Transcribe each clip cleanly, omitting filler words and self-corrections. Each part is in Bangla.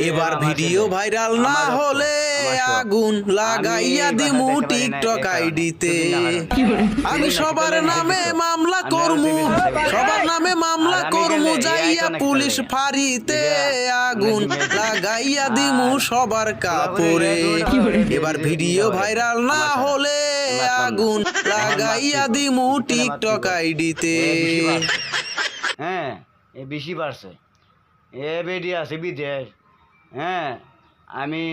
এবার ভিডিও ভাইরাল না হলে আগুন লাগাইয়া দিমু টিকটক আইডিতে। আমি সবার নামে মামলা করমু, সবার নামে মামলা করমু, যাইয়া পুলিশ ফাঁড়িতে আগুন লাগাইয়া দিমু সবার কাপড়ে। এবার ভিডিও ভাইরাল না হলে আগুন লাগাইয়া দিমু টিকটক আইডিতে। হ্যাঁ, এ বেশি বাড়ছে, এ বেডি আছে বিদেশ। হ্যাঁ, আমি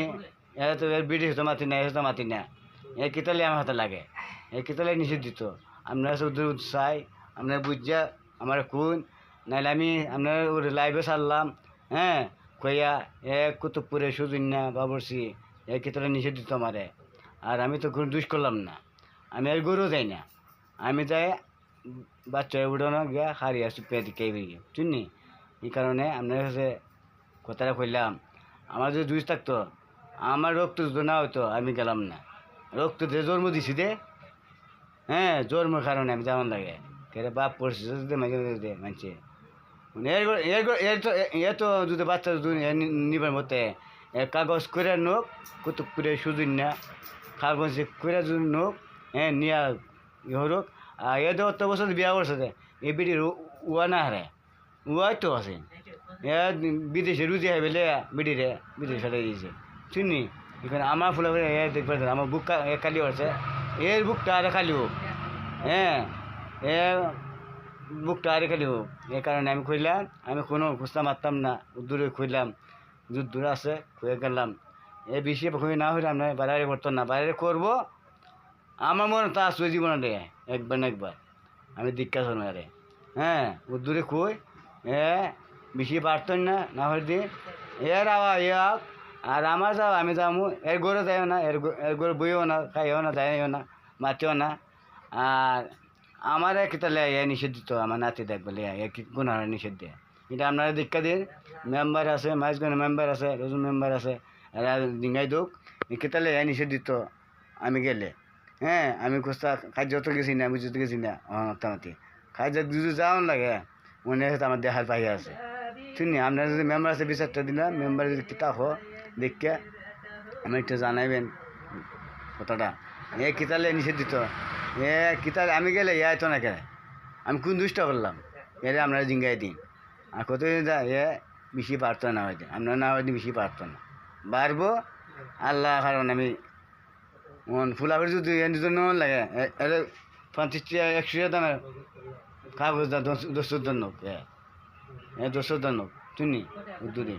এত বিদেশ তো মাতি না, এসে মাতি না, এ কিতালে আমার হাতে লাগে, এ কিতালে নিষেধ দিত। আপনারা উদ্দূর চাই, আপনারা বুঝা আমার কোন নাহলে আমি আপনার লাইভে ছাড়লাম। হ্যাঁ, কইয়া এ কুতুবপুরে সুজন্যা বাবরসি এ কিতালে নিষেধ দিত আমারে। আর আমি তো কোনো দুষ করলাম না, আমি আর গরু যাই না, আমি যাই বাচ্চা উঠানো গিয়া হারিয়ে চুপিয়া দিকে শুনি। এই কারণে আপনার কাছে কথাটা কইলাম, আমার যদি দুষ থাকতো, আমার রক্ত যদি না হইতো আমি গেলাম না। রক্ত দিয়ে জন্ম দিছি দে, হ্যাঁ, জন্মের কারণে আমি যেমন লাগে কেটে বাপ পড়ছি মাঝে মানছে। এ তো যদি বাচ্চা নিবার মতে কাগজ করে নোক কুতুবপুরে সুদিন না, কাগজ করে যদি নোক, হ্যাঁ, নিয়া হরুক। আর এ তো 8 বছর বিয়া করছে, এই বিটির উয়া না হারে, উয়াই তো আছে। এ বিদেশে রুজি হয় বেলে বিটিরে বিদেশে ফেলে দিয়েছে শুনি। এখানে আমার ফুলে এ দেখবে আমার বুক কালি হচ্ছে, এর বুকটা আরে খালি হোক। হ্যাঁ, এ বুকটা আরে খালি হোক। এই কারণে আমি খুঁজলাম, আমি কোনো খুঁজতে মারতাম না, দূরে খুঁজলাম, দূর আছে খুঁজে গেলাম। এ বেশি খুঁজে না হইলাম না, বাইরে করতো না, বাইরে করবো। আমার মনে তা আসবে জীবনে রে একবার না একবার আমি দীক্ষা শোনো আরে। হ্যাঁ, দূরে খুঁজ এ বেশি পারতেন না, না হলে দিয়ে এর আওয়া ইয়াক। আর আমার যাও আমি যাবো, এর গরু যাইও না, এর গরু বইও না, খাইও না, যাইও না, মাতিও না। আর আমার কিতালে এ নিষেধ দিত, আমার নাতি দেখবলে এ কি কোন নিষেধ দিয়ে। এটা আপনারা দীক্ষা দিন, মেম্বার আছে, মাইজগঞ্জের মেম্বার আছে, রজু মেম্বার আছে, এরা ডিঙ্গাই দোক কিতালে এ নিষেধ দিত আমি গেলে। হ্যাঁ, আমি খুঁজতা কাজ তো গেছি না, আমি যেতে গেছি না, মাতামাতি কাজ যদি যাওয়ান লাগে মনে হচ্ছে আমার দেখার পাইয়া আছে শুনি। আপনার যদি মেম্বার আছে বিচারটা দিলাম, মেম্বার যদি কিতাব হো দেখে আমি একটু জানাইবেন কথাটা। এ কিতালে নিষেধ দিত, এ কিতালে আমি গেলে এ আইতো না কেন, আমি কোন দুষ্ট করলাম এরে আপনারা জিঙ্গাই দিন। আর কতদিন যা এ বেশি পারতো না হয়তো, আপনারা না হয়তো বেশি পারতো না, বাড়বো আল্লাহ। কারণ আমি ফুলাফের যদি এর জন্য লাগে 50-100 দামের কাগজ দা 10 জন্য 10 জন্য শুনি উদ্দুরে।